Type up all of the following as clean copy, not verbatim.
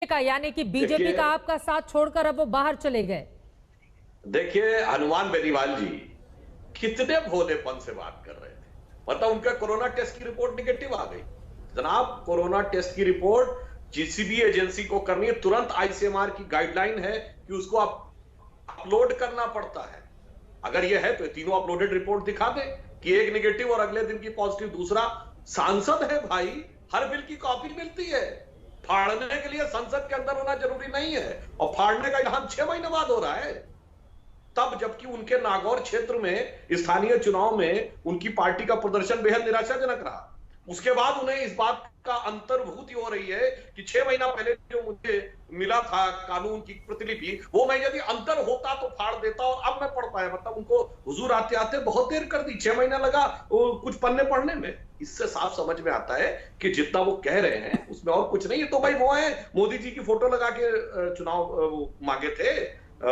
का, यानी कि बीजेपी का आपका साथ छोड़कर अब वो बाहर चले गए। देखिए, हनुमान बेनीवाल जी कितने भोलेपन से बात कर रहे थे। मतलब उनका कोरोना टेस्ट की रिपोर्ट निगेटिव आ गई। जनाब, कोरोना टेस्ट की रिपोर्ट किसी भी एजेंसी को करनी है, तुरंत आईसीएमआर की गाइडलाइन है कि उसको अपलोड करना पड़ता है। अगर यह है तो तीनों अपलोडेड रिपोर्ट दिखा दे कि एक निगेटिव और अगले दिन की पॉजिटिव। दूसरा, सांसद है भाई, हर बिल की कॉपी मिलती है। फाड़ने के लिए संसद के अंदर होना जरूरी नहीं है, और फाड़ने का ऐलान 6 महीने बाद हो रहा है। तब जबकि उनके नागौर क्षेत्र में स्थानीय चुनाव में उनकी पार्टी का प्रदर्शन बेहद निराशाजनक रहा। उसके बाद उन्हें इस बात का अंतर्भूति हो रही है कि 6 महीना पहले जो मुझे मिला था कानून की प्रतिलिपि, वो मैं यदि अंतर होता तो फाड़ देता, और अब मैं पढ़ पाया। मतलब उनको हुजूर आते आते बहुत देर कर दी, 6 महीना लगा कुछ पन्ने पढ़ने में। इससे साफ समझ में आता है कि जितना वो कह रहे हैं उसमें और कुछ नहीं है। तो भाई वो है, मोदी जी की फोटो लगा के चुनाव मांगे थे,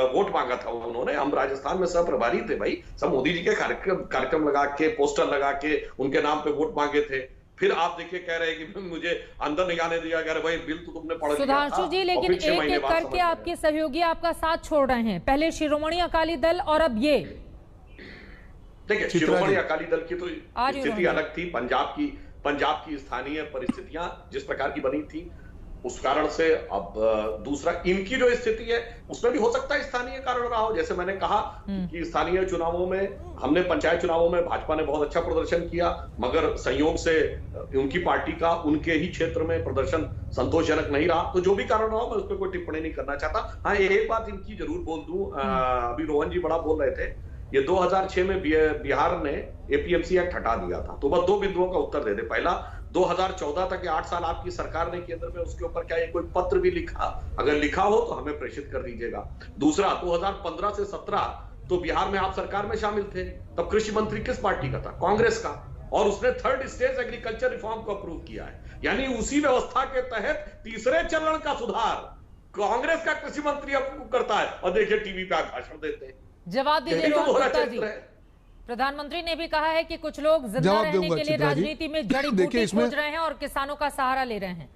वोट मांगा था उन्होंने। हम राजस्थान में सब प्रभारी थे भाई, सब मोदी जी के कार्यक्रम लगा के, पोस्टर लगा के उनके नाम पे वोट मांगे थे। फिर आप देखिए कह रहे हैं कि मुझे अंदर नहीं आने दिया गया। भाई बिल तो तुमने पढ़ लिया था। सुधांशु जी, लेकिन एक एक करके आपके सहयोगी आपका साथ छोड़ रहे हैं। पहले शिरोमणि अकाली दल और अब ये। देखिए, शिरोमणि अकाली दल की तो स्थिति अलग थी। पंजाब की स्थानीय परिस्थितियां जिस प्रकार की बनी थी, उस कारण से। अब दूसरा, इनकी जो स्थिति है उसमें भी हो सकता है स्थानीय कारण रहा हो। जैसे मैंने कहा कि स्थानीय चुनावों में, हमने पंचायत चुनावों में भाजपा ने बहुत अच्छा प्रदर्शन किया, मगर संयोग से उनकी पार्टी का उनके ही क्षेत्र में प्रदर्शन संतोषजनक नहीं रहा। तो जो भी कारण रहा, मैं उस पर कोई टिप्पणी नहीं करना चाहता। हाँ, एक बात इनकी जरूर बोल दूं, अभी रोहन जी बड़ा बोल रहे थे, ये 2006 में बिहार ने एपीएमसी एक्ट हटा दिया था। तो बस 2 बिंदुओं का उत्तर दे दे। पहला, 2014 तक के 8 साल आपकी सरकार ने केंद्र में, उसके ऊपर क्या ये कोई पत्र भी लिखा? अगर लिखा हो तो हमें प्रेषित कर दीजिएगा। दूसरा, 2015 से 17 तो बिहार में आप सरकार में शामिल थे, तब कृषि मंत्री किस पार्टी का था? कांग्रेस का। और उसने 3rd स्टेज एग्रीकल्चर रिफॉर्म को अप्रूव किया है। यानी उसी व्यवस्था के तहत तीसरे चरण का सुधार कांग्रेस का कृषि मंत्री अप्रूव करता है, और देखिए टीवी पे भाषण देते हैं। जवाब दीजिए रोहन गुप्ता जी। प्रधानमंत्री ने भी कहा है कि कुछ लोग जिंदा रहने के लिए राजनीति में जड़ी बूटी खोज रहे हैं और किसानों का सहारा ले रहे हैं।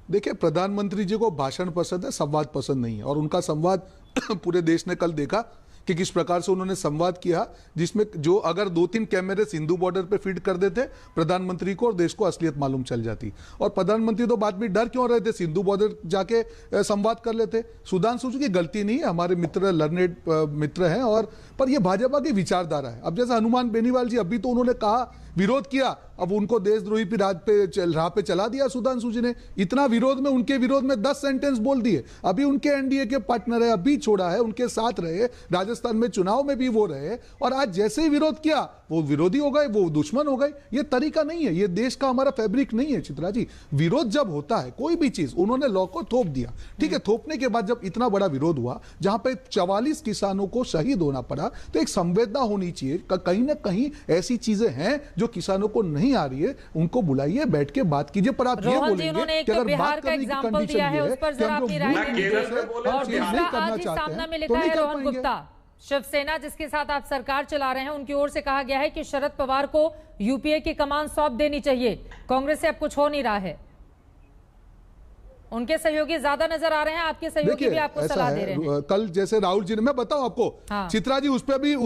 देखिए, प्रधानमंत्री जी को भाषण पसंद है, संवाद पसंद नहीं है। और उनका संवाद पूरे देश ने कल देखा कि किस प्रकार से उन्होंने संवाद किया, जिसमें जो अगर 2-3 कैमरे सिंधु बॉर्डर पे फीड कर देते प्रधानमंत्री को, और देश को असलियत मालूम चल जाती। और प्रधानमंत्री तो बाद में डर क्यों रहे थे, सिंधु बॉर्डर जाके संवाद कर लेते। सुधांशु जी की गलती नहीं है, हमारे मित्र, लर्नेड मित्र हैं, और पर ये भाजपा की विचारधारा है। अब जैसे हनुमान बेनीवाल जी, अभी तो उन्होंने कहा, विरोध किया, अब उनको देशद्रोही की राह पे चला दिया सुधांशु जी ने। इतना विरोध में, उनके विरोध में 10 सेंटेंस बोल दिए। अभी उनके एनडीए के पार्टनर है, अभी छोड़ा है, उनके साथ रहे, राजस्थान में चुनाव में भी वो रहे, और आज जैसे ही विरोध किया वो विरोधी हो गए, वो दुश्मन हो गए। ये तरीका नहीं है, ये देश का हमारा फैब्रिक नहीं है चित्रा जी। विरोध जब होता है कोई भी चीज, उन्होंने लॉ को थोप दिया, ठीक है। थोपने के बाद जब इतना बड़ा विरोध हुआ, जहां पे 44 किसानों को शहीद होना पड़ा, तो एक संवेदना होनी चाहिए। कहीं ना कहीं ऐसी चीजें हैं जो किसानों को नहीं आ रही है, उनको बुलाइए, बैठ के बात कीजिए। पर आप ये बोलेंगे कि अगर बात करने की कंडीशन ये है कि हम लोग सामने में लिखा है रोहन गुप्ता, शिवसेना जिसके साथ आप सरकार चला रहे हैं, उनकी ओर से कहा गया है कि शरद पवार को यूपीए की कमान सौंप देनी चाहिए। कांग्रेस से अब कुछ हो नहीं रहा है। उनके सहयोगी ज्यादा नजर आ रहे हैं, आपके सहयोगी भी आपको सलाह दे रहे हैं। कल जैसे राहुल जी ने, मैं बताऊं आपको, हाँ। चित्रा जी, उस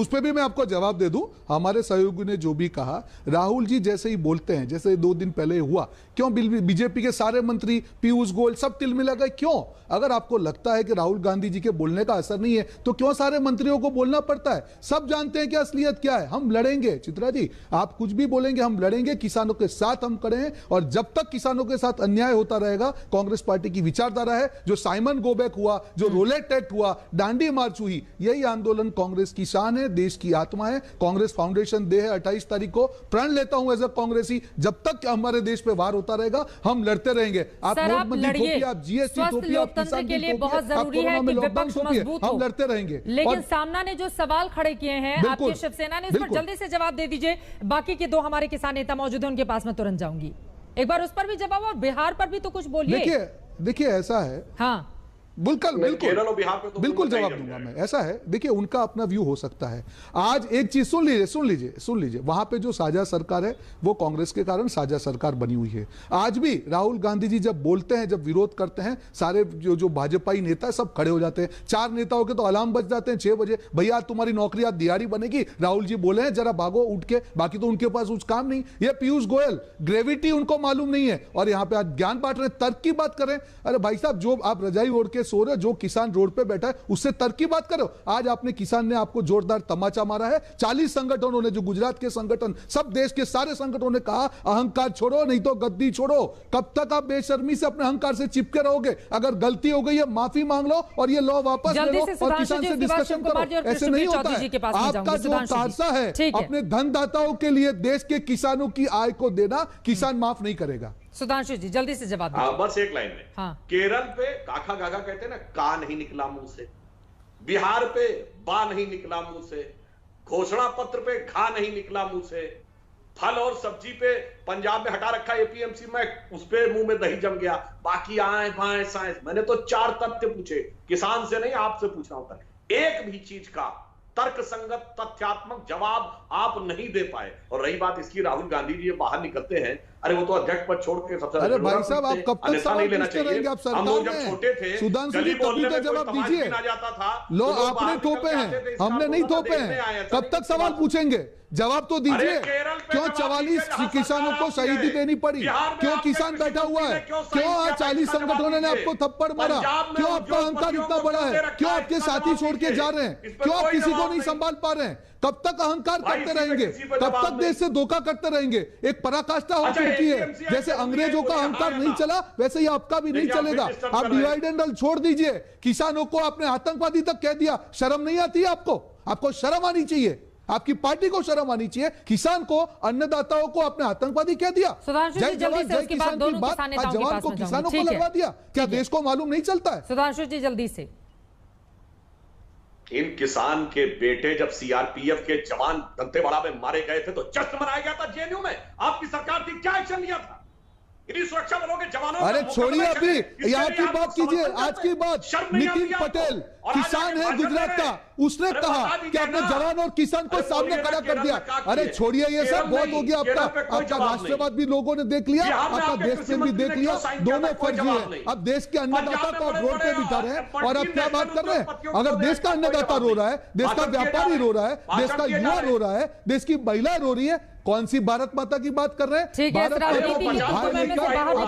पे भी मैं आपको जवाब दे दूं। हमारे सहयोगी ने जो भी कहा, राहुल जी जैसे ही बोलते हैं, जैसे 2 दिन पहले हुआ, क्यों बीजेपी के सारे मंत्री, पीयूष गोयल, सब तिल मिला गए? क्यों? अगर आपको लगता है कि राहुल गांधी जी के बोलने का असर नहीं है, तो क्यों सारे मंत्रियों को बोलना पड़ता है? सब जानते हैं कि असलियत क्या है। हम लड़ेंगे चित्रा जी, आप कुछ भी बोलेंगे, हम लड़ेंगे, किसानों के साथ हम खड़े हैं। और जब तक किसानों के साथ अन्याय होता रहेगा, कांग्रेस पार्टी की विचारधारा है, जो साइमन गोबैक हुआ, जो रोलेट एक्ट हुआ, दांडी मार्च हुई, यही आंदोलन कांग्रेस की शान है, देश की आत्मा है। कांग्रेस फाउंडेशन डे है 28 तारीख को, प्रण लेता हूं एज अ कांग्रेसी, जब तक हमारे देश पे वार होता रहेगा, हम लड़ते रहेंगे। आप नोटबंदी थोपिए, आप जीएसटी थोपिए, आप किसान के लिए बहुत जरूरी है कि विपक्ष मजबूत हो, हम लड़ते रहेंगे। लेकिन सामना ने जो सवाल खड़े किए हैं आपकी शिवसेना ने, उस पर जल्दी से जवाब दे दीजिए। बाकी के 2 हमारे किसान नेता मौजूद हैं, उनके पास मैं तुरंत जाऊंगी। एक बार उस पर भी जवाब, और बिहार पर भी तो कुछ बोलिए। देखिए ऐसा है, हाँ, केरल और बिहार पे तो बिल्कुल जवाब दूंगा मैं। ऐसा है, देखिए उनका अपना व्यू हो सकता है। आज एक चीज सुन लीजिए, वहां पे जो साझा सरकार है वो कांग्रेस के कारण साझा सरकार बनी हुई है। आज भी राहुल गांधी जी जब बोलते हैं, जब विरोध करते हैं, सारे जो भाजपाई नेता है सब खड़े हो जाते हैं। 4 नेताओं के तो अलार्म बज जाते हैं 6 बजे, भैया तुम्हारी नौकरी आज दिहाड़ी बनेगी, राहुल जी बोले हैं जरा भागो उठ के, बाकी तो उनके पास कुछ काम नहीं। ये पीयूष गोयल ग्रेविटी उनको मालूम नहीं है और यहां पे आज ज्ञान बांट रहे हैं, तर्क की बात करें। अरे भाई साहब, जो आप रजाई ओढ़ के सो रहे हो, जो किसान रोड पे बैठा है उससे तर्क की बात करो। आज आपने किसान ने आपको जोरदार तमाचा मारा है। 40 संगठनों ने, जो गुजरात के संगठन, सब देश के सारे संगठनों ने कहा अहंकार छोड़ो नहीं तो गद्दी छोड़ो। कब तक आप बेशर्मी से अपने अहंकार से चिपके रहोगे? अगर गलती हो गई है माफी मांग लो और ये लॉ वापस ले लो और किसान से डिस्कशन करो। ऐसे नहीं होता है। आपका जो खालसा है अपने धनदाताओं के लिए देश के किसानों की आय को देना, किसान माफ नहीं करेगा। सुधांशु जी जल्दी से जवाब बस एक लाइन में। हाँ। केरल पे काका गागा कहते हैं ना, का नहीं निकला मुंह से। बिहार पे बा नहीं निकला मुंह से। घोषणा पत्र पे घा नहीं निकला मुंह से। फल और सब्जी पे पंजाब में हटा रखा एपीएमसी में, उस पे मुंह में दही जम गया। बाकी आए बाएं साएं, मैंने तो 4 तथ्य पूछे, किसान से नहीं आपसे पूछ रहा हूं। एक भी चीज का तर्क संगत तथ्यात्मक जवाब आप नहीं दे पाए। और रही बात इसकी, राहुल गांधी जी बाहर निकलते हैं, अरे वो तो अध्यक्ष पद छोड़ के सबसे, अरे भाई साहब आप कब तक सवाल पूछते रहेंगे? आप सरकार में जब छोटे थे, सुधांशु जी तभी तो जवाब दीजिए। लो आपने थोपे हैं, हमने नहीं थोपे हैं। कब तक सवाल पूछेंगे? जवाब तो दीजिए। क्यों 44 किसानों को शहीदी देनी पड़ी? क्यों किसान बैठा हुआ है? क्यों आज 40 संगठनों ने आपको थप्पड़ मारा? क्यों आपका अहंकार इतना बड़ा है? क्यों आपके साथी छोड़ के जा रहे हैं? क्यों आप किसी को नहीं संभाल पा रहे हैं? कब तक अहंकार करते रहेंगे? कब तक देश से धोखा करते रहेंगे? एक पराकाष्ठा हो चुकी है। जैसे अंग्रेजों का अहंकार नहीं चला, वैसे ही आपका भी नहीं चलेगा। आप डिवाइड एंड रूल छोड़ दीजिए। किसानों को आपने आतंकवादी तक कह दिया। शर्म नहीं आती है आपको? आपको शर्म आनी चाहिए। आपकी पार्टी को शर्म आनी चाहिए। किसान को, अन्नदाताओं को आपने आतंकवादी कह दिया। जय जवान जय किसान की बात जवान को किसानों को लगवा दिया। क्या देश को मालूम नहीं चलता है? सुधांशु जी जल्दी से। इन किसान के बेटे जब सीआरपीएफ के जवान दंतेवाड़ा में मारे गए थे तो जश्न मनाया गया था जेएनयू में। आपकी सरकार थी, क्या एक्शन लिया था? इन्हीं सुरक्षा बलों के जवानों, अरे छोड़िए अभी यहाँ की बात कीजिए। आज की बात, नितिन पटेल किसान है गुजरात का, उसने कहा कि आपने जवान और किसान को सामने खड़ा कर दिया। अरे छोड़िए ये सब, बहुत हो गया आपका। आपका राष्ट्रवाद भी लोगों ने देख लिया, आपका देश प्रेम भी देख लिया। दोनों फर्जी है। अब देश के अन्नदाता को आप रोड पे बिठा रहे हैं और आप क्या बात कर रहे हैं? अगर देश का अन्नदाता रो रहा है, देश का व्यापारी रो रहा है, देश का युवा रो रहा है, देश की महिला रो रही है, कौन सी भारत माता की बात कर रहे हैं? ठीक है,